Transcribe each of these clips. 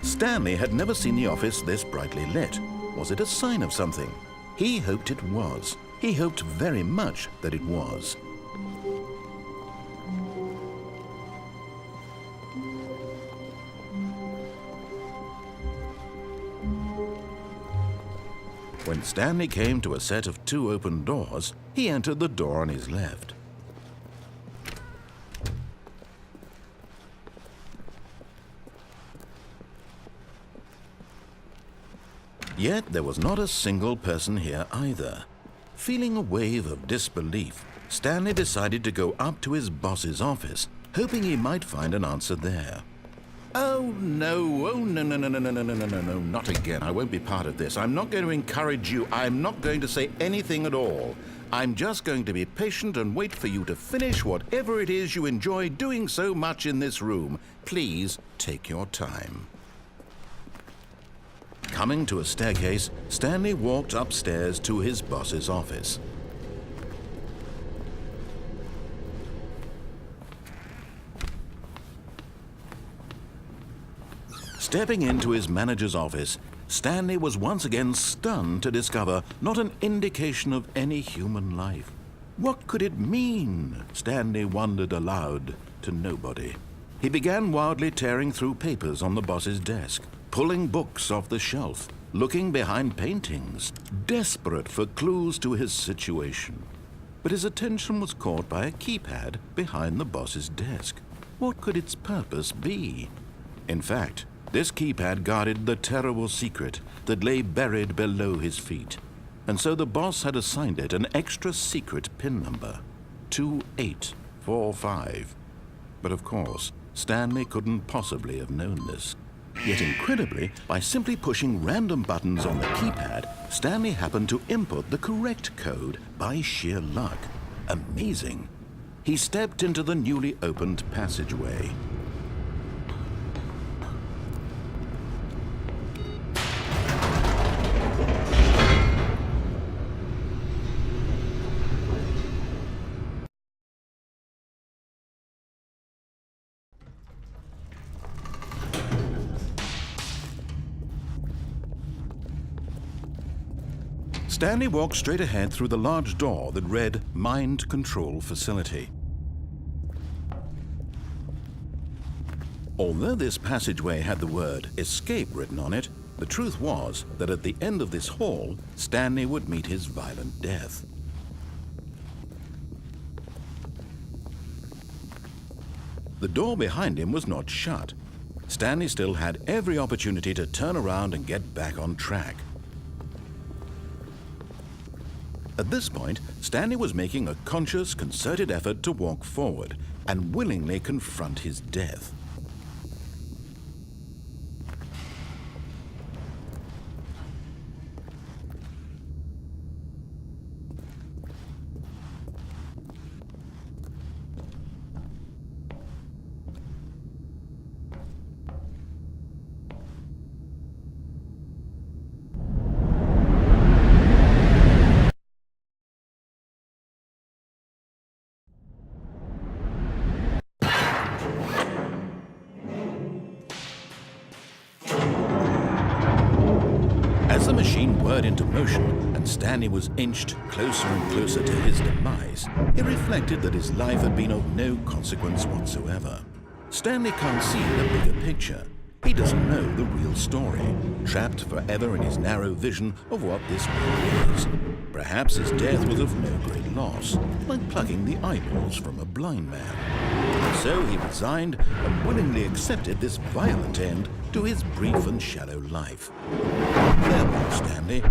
Stanley had never seen the office this brightly lit. Was it a sign of something? He hoped it was. He hoped very much that it was. When Stanley came to a set of 2 open doors, he entered the door on his left. Yet there was not a single person here either. Feeling a wave of disbelief, Stanley decided to go up to his boss's office, hoping he might find an answer there. Oh no, no, not again. I won't be part of this. I'm not going to encourage you. I'm not going to say anything at all. I'm just going to be patient and wait for you to finish whatever it is you enjoy doing so much in this room. Please take your time. Coming to a staircase, Stanley walked upstairs to his boss's office. Stepping into his manager's office, Stanley was once again stunned to discover not an indication of any human life. What could it mean? Stanley wondered aloud to nobody. He began wildly tearing through papers on the boss's desk, pulling books off the shelf, looking behind paintings, desperate for clues to his situation. But his attention was caught by a keypad behind the boss's desk. What could its purpose be? In fact, this keypad guarded the terrible secret that lay buried below his feet. And so the boss had assigned it an extra secret PIN number, 2845. But of course, Stanley couldn't possibly have known this. Yet incredibly, by simply pushing random buttons on the keypad, Stanley happened to input the correct code by sheer luck. Amazing. He stepped into the newly opened passageway. Stanley walked straight ahead through the large door that read Mind Control Facility. Although this passageway had the word Escape written on it, the truth was that at the end of this hall, Stanley would meet his violent death. The door behind him was not shut. Stanley still had every opportunity to turn around and get back on track. At this point, Stanley was making a conscious, concerted effort to walk forward and willingly confront his death. As the machine whirred into motion and Stanley was inched closer and closer to his demise, he reflected that his life had been of no consequence whatsoever. Stanley can't see the bigger picture. He doesn't know the real story, trapped forever in his narrow vision of what this world is. Perhaps his death was of no great loss, like plucking the eyeballs from a blind man. So he resigned and willingly accepted this violent end to his brief and shallow life. Farewell, Stanley.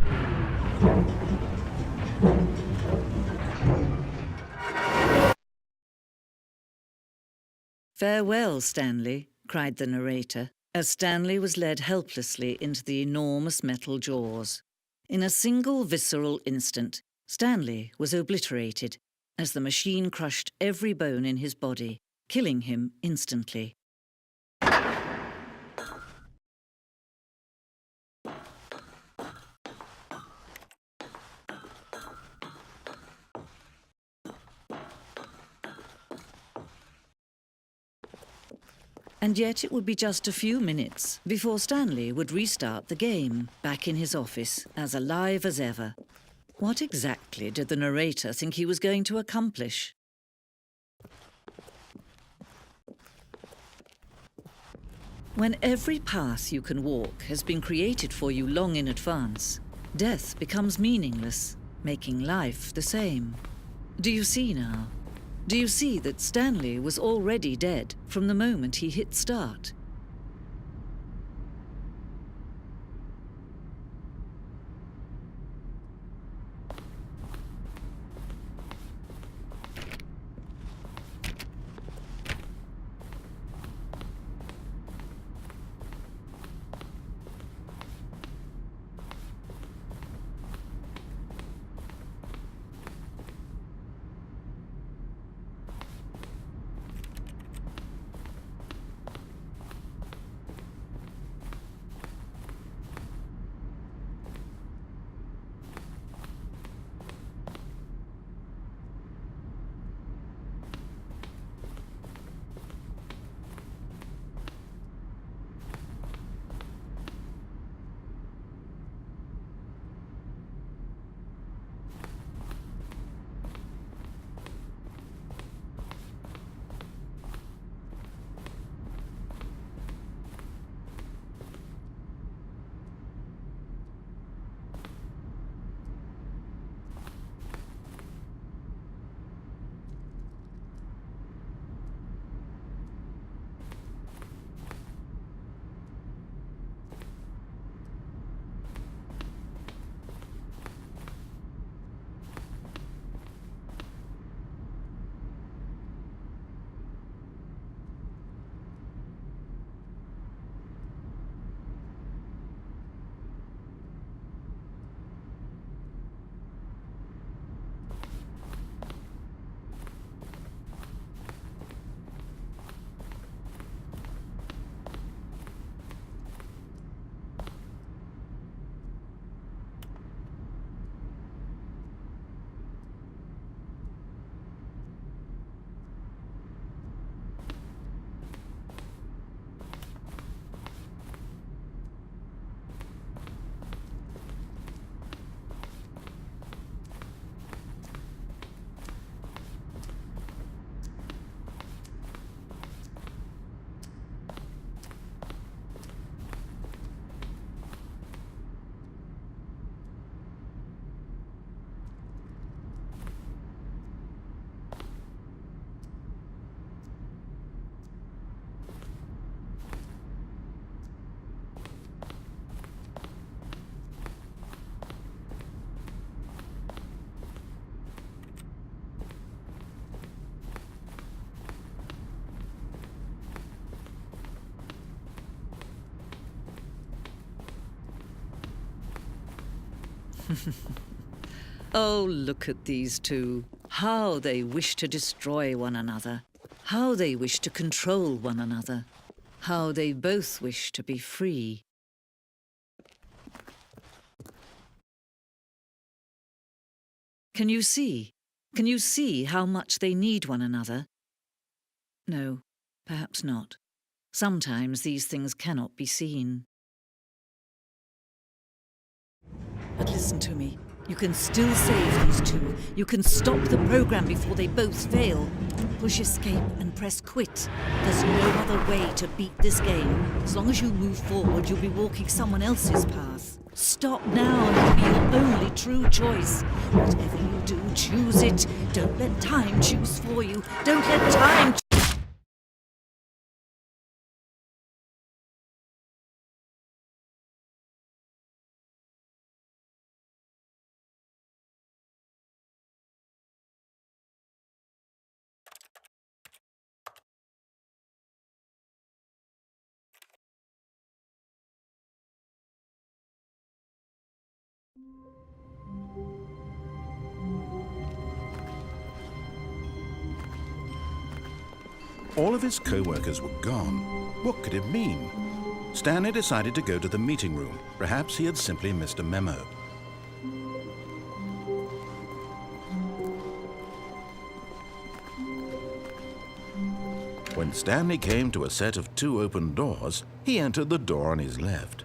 "Farewell, Stanley," cried the narrator, as Stanley was led helplessly into the enormous metal jaws. In a single visceral instant, Stanley was obliterated as the machine crushed every bone in his body, killing him instantly. And yet it would be just a few minutes before Stanley would restart the game, back in his office, as alive as ever. What exactly did the narrator think he was going to accomplish? When every path you can walk has been created for you long in advance, death becomes meaningless, making life the same. Do you see now? Do you see that Stanley was already dead from the moment he hit start? Oh, look at these two. How they wish to destroy one another. How they wish to control one another. How they both wish to be free. Can you see? Can you see how much they need one another? No, perhaps not. Sometimes these things cannot be seen. But listen to me. You can still save these two. You can stop the program before they both fail. Push escape and press quit. There's no other way to beat this game. As long as you move forward, you'll be walking someone else's path. Stop now and it'll be your only true choice. Whatever you do, choose it. Don't let time choose for you. Don't let time All of his co-workers were gone. What could it mean? Stanley decided to go to the meeting room. Perhaps he had simply missed a memo. When Stanley came to a set of 2 open doors, he entered the door on his left.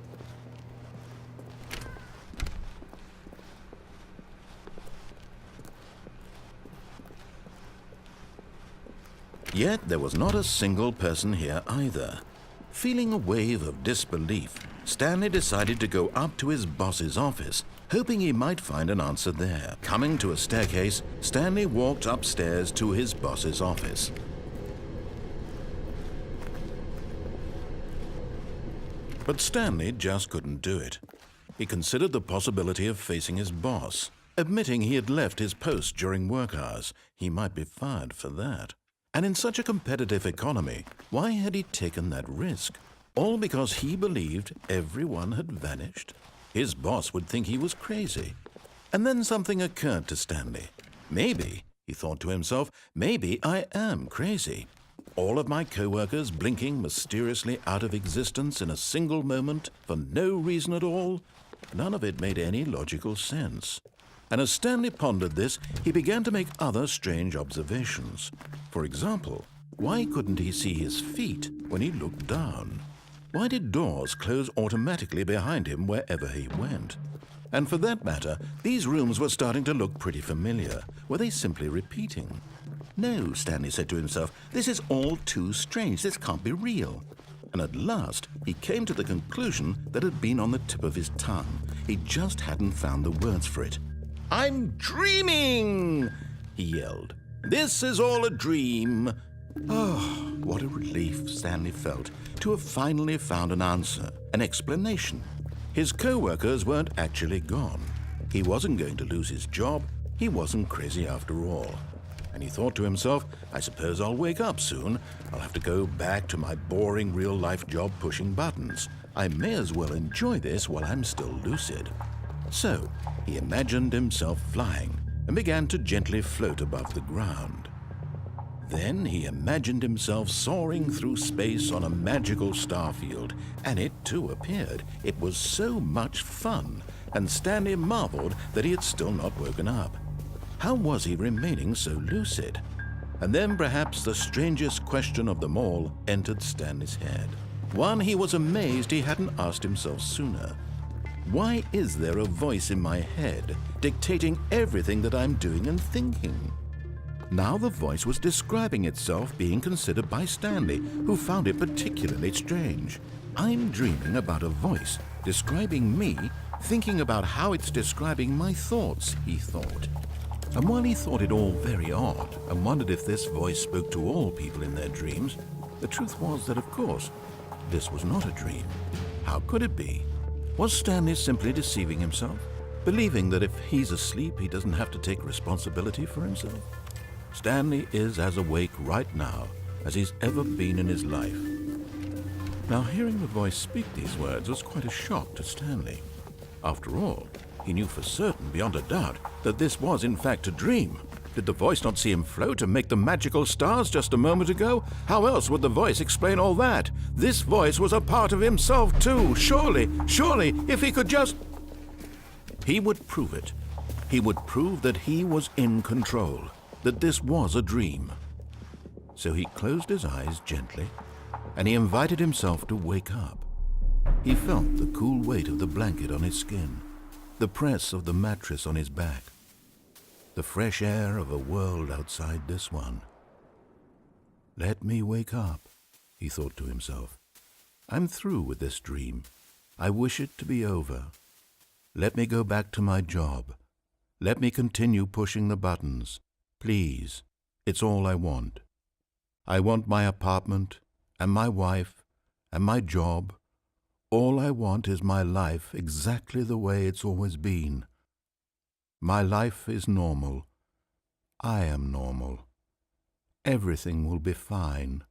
Yet there was not a single person here either. Feeling a wave of disbelief, Stanley decided to go up to his boss's office, hoping he might find an answer there. Coming to a staircase, Stanley walked upstairs to his boss's office. But Stanley just couldn't do it. He considered the possibility of facing his boss. Admitting he had left his post during work hours, he might be fired for that. And in such a competitive economy, why had he taken that risk? All because he believed everyone had vanished? His boss would think he was crazy. And then something occurred to Stanley. Maybe, he thought to himself, maybe I am crazy. All of my co-workers blinking mysteriously out of existence in a single moment for no reason at all? None of it made any logical sense. And as Stanley pondered this, he began to make other strange observations. For example, why couldn't he see his feet when he looked down? Why did doors close automatically behind him wherever he went? And for that matter, these rooms were starting to look pretty familiar. Were they simply repeating? No, Stanley said to himself, this is all too strange. This can't be real. And at last, he came to the conclusion that had been on the tip of his tongue. He just hadn't found the words for it. "I'm dreaming!" he yelled. "This is all a dream." Oh, what a relief Stanley felt to have finally found an answer, an explanation. His co-workers weren't actually gone. He wasn't going to lose his job. He wasn't crazy after all. And he thought to himself, I suppose I'll wake up soon. I'll have to go back to my boring real-life job pushing buttons. I may as well enjoy this while I'm still lucid. So he imagined himself flying and began to gently float above the ground. Then he imagined himself soaring through space on a magical starfield, and it too appeared. It was so much fun, and Stanley marveled that he had still not woken up. How was he remaining so lucid? And then perhaps the strangest question of them all entered Stanley's head. One he was amazed he hadn't asked himself sooner. Why is there a voice in my head dictating everything that I'm doing and thinking? Now the voice was describing itself being considered by Stanley, who found it particularly strange. I'm dreaming about a voice describing me, thinking about how it's describing my thoughts, he thought. And while he thought it all very odd and wondered if this voice spoke to all people in their dreams, the truth was that, of course, this was not a dream. How could it be? Was Stanley simply deceiving himself, believing that if he's asleep, he doesn't have to take responsibility for himself? Stanley is as awake right now as he's ever been in his life. Now, hearing the voice speak these words was quite a shock to Stanley. After all, he knew for certain, beyond a doubt, that this was in fact a dream. Did the voice not see him float and make the magical stars just a moment ago? How else would the voice explain all that? This voice was a part of himself too. Surely, if he could just... He would prove it. He would prove that he was in control, that this was a dream. So he closed his eyes gently, and he invited himself to wake up. He felt the cool weight of the blanket on his skin, the press of the mattress on his back, the fresh air of a world outside this one. Let me wake up, he thought to himself. I'm through with this dream. I wish it to be over. Let me go back to my job. Let me continue pushing the buttons. Please, it's all I want. I want my apartment and my wife and my job. All I want is my life exactly the way it's always been. My life is normal. I am normal. Everything will be fine.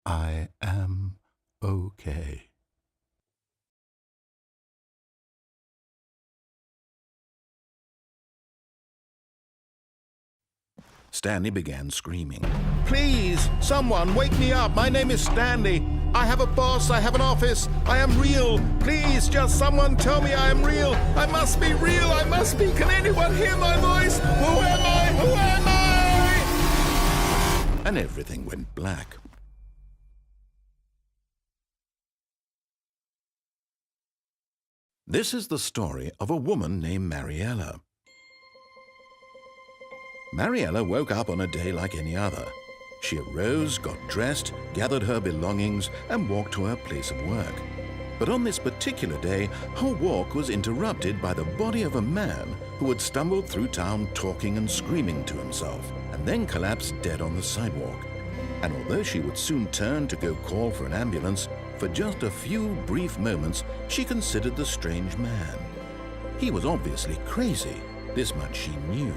I am okay. Stanley began screaming. Please, someone, wake me up. My name is Stanley. I have a boss. I have an office. I am real. Please, just someone tell me I am real. I must be real. I must be. Can anyone hear my voice? Who am I? Who am I? and everything went black. This is the story of a woman named Mariella. Mariella woke up on a day like any other. She arose, got dressed, gathered her belongings, and walked to her place of work. But on this particular day, her walk was interrupted by the body of a man who had stumbled through town talking and screaming to himself, and then collapsed dead on the sidewalk. And although she would soon turn to go call for an ambulance, for just a few brief moments she considered the strange man. He was obviously crazy, this much she knew.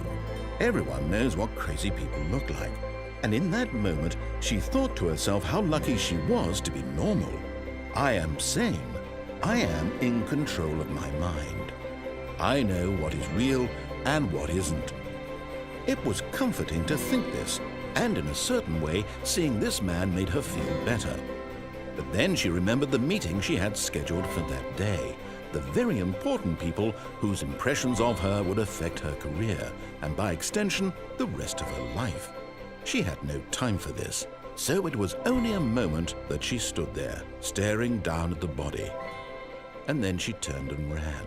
Everyone knows what crazy people look like. And in that moment, she thought to herself how lucky she was to be normal. I am sane. I am in control of my mind. I know what is real and what isn't. It was comforting to think this, and in a certain way, seeing this man made her feel better. But then she remembered the meeting she had scheduled for that day, the very important people whose impressions of her would affect her career, and by extension, the rest of her life. She had no time for this, so it was only a moment that she stood there, staring down at the body. And then she turned and ran.